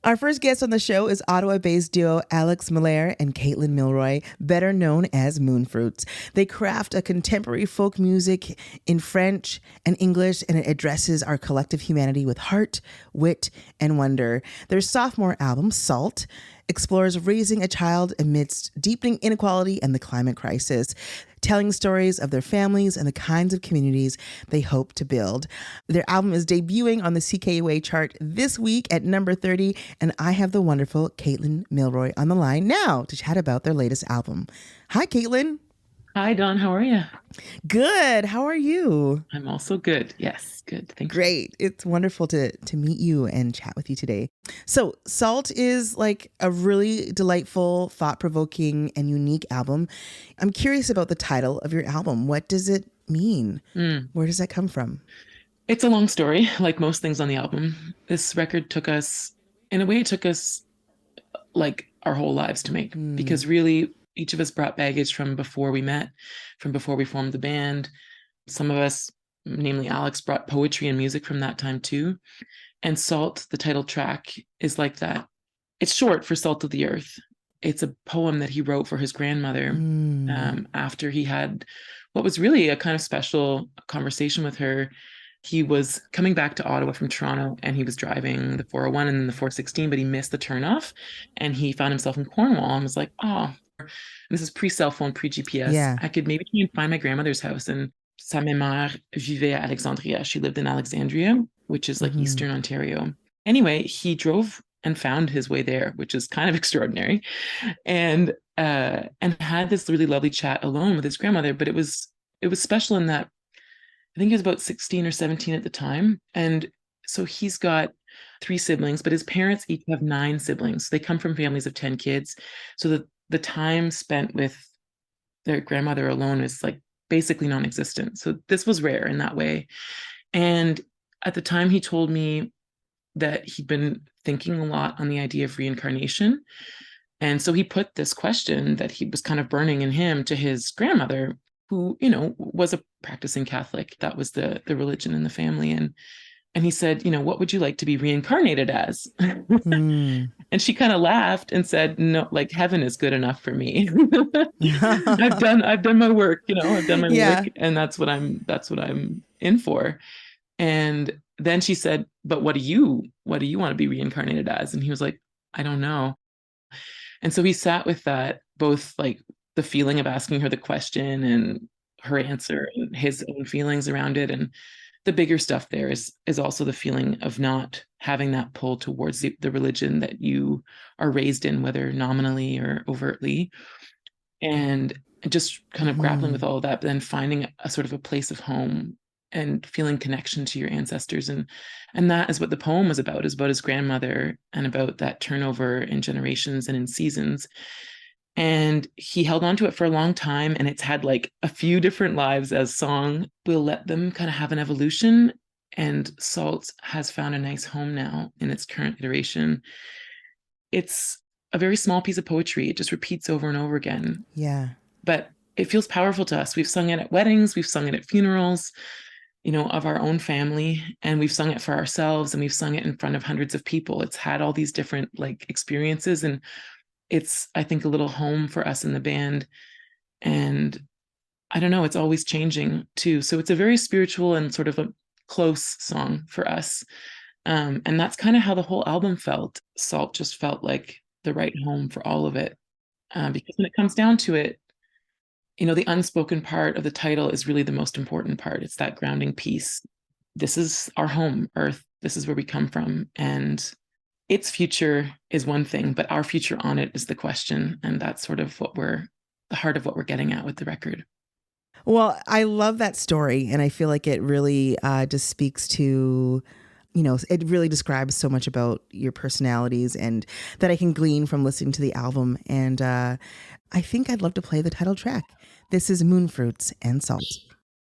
Our first guest on the show is Ottawa-based duo Alex Miller and Kaitlin Milroy, better known as Moonfruits. They craft a contemporary folk music in French and English, and it addresses our collective humanity with heart, wit, and wonder. Their sophomore album, Salt, explores raising a child amidst deepening inequality and the climate crisis, telling stories of their families and the kinds of communities they hope to build. Their album is debuting on the CKUA chart this week at number 30, and I have the wonderful Kaitlin Milroy on the line now to chat about their latest album. Hi, Kaitlin. Hi, Dawn. How are you? Good. How are you? I'm also good. Yes, good. Thank you. Great. It's wonderful to meet you and chat with you today. So Salt is like a really delightful, thought-provoking, and unique album. I'm curious about the title of your album. What does it mean? Where does that come from? It's a long story, like most things on the album. This record took us, in a way, it took us like our whole lives to make, because really each of us brought baggage from before we met, from before we formed the band. Some of us, namely Alex, brought poetry and music from that time too. And Salt, the title track, is like that. It's short for Salt of the Earth. It's a poem that he wrote for his grandmother after he had what was really a kind of special conversation with her. He was coming back to Ottawa from Toronto, and he was driving the 401 and then the 416, but he missed the turnoff, and he found himself in Cornwall and was like, oh, this is pre-cell phone, pre-GPS. Yeah. I could maybe try and find my grandmother's house. And sa mère vivait à Alexandria. She lived in Alexandria, which is like Eastern Ontario. Anyway, he drove and found his way there, which is kind of extraordinary, and had this really lovely chat alone with his grandmother. But it was special in that I think he was about 16 or 17 at the time. And so he's got 3 siblings, but his parents each have 9 siblings. They come from families of 10 kids. So the time spent with their grandmother alone is like basically non-existent. So this was rare in that way. And at the time, he told me that he'd been thinking a lot on the idea of reincarnation. And so he put this question that he was kind of burning in him to his grandmother, who, was a practicing Catholic. That was the religion in the family. And he said, what would you like to be reincarnated as? And she kind of laughed and said, no, like heaven is good enough for me. I've done my work, I've done my work, and that's what I'm in for. And then she said, but what do you want to be reincarnated as? And he was like, I don't know. And so he sat with that, both like the feeling of asking her the question and her answer and his own feelings around it. And the bigger stuff there is also the feeling of not having that pull towards the religion that you are raised in, whether nominally or overtly, and just kind of grappling with all of that, but then finding a sort of a place of home and feeling connection to your ancestors. And that is what the poem was about, is about his grandmother and about that turnover in generations and in seasons. And he held on to it for a long time, and it's had like a few different lives as song. We'll let them kind of have an evolution, and Salt has found a nice home now in its current iteration. It's a very small piece of poetry. It just repeats over and over again. Yeah. But it feels powerful to us. We've sung it at weddings, we've sung it at funerals, of our own family, and we've sung it for ourselves, and we've sung it in front of hundreds of people. It's had all these different like experiences, and it's, I think, a little home for us in the band. And I don't know, it's always changing too. So it's a very spiritual and sort of a close song for us. And that's kind of how the whole album felt. Salt just felt like the right home for all of it. Because when it comes down to it, the unspoken part of the title is really the most important part. It's that grounding piece. This is our home, Earth. This is where we come from. And its future is one thing, but our future on it is the question. And that's sort of the heart of what we're getting at with the record. Well, I love that story. And I feel like it really just speaks to, it really describes so much about your personalities, and that I can glean from listening to the album. And I think I'd love to play the title track. This is Moonfruits and Salt.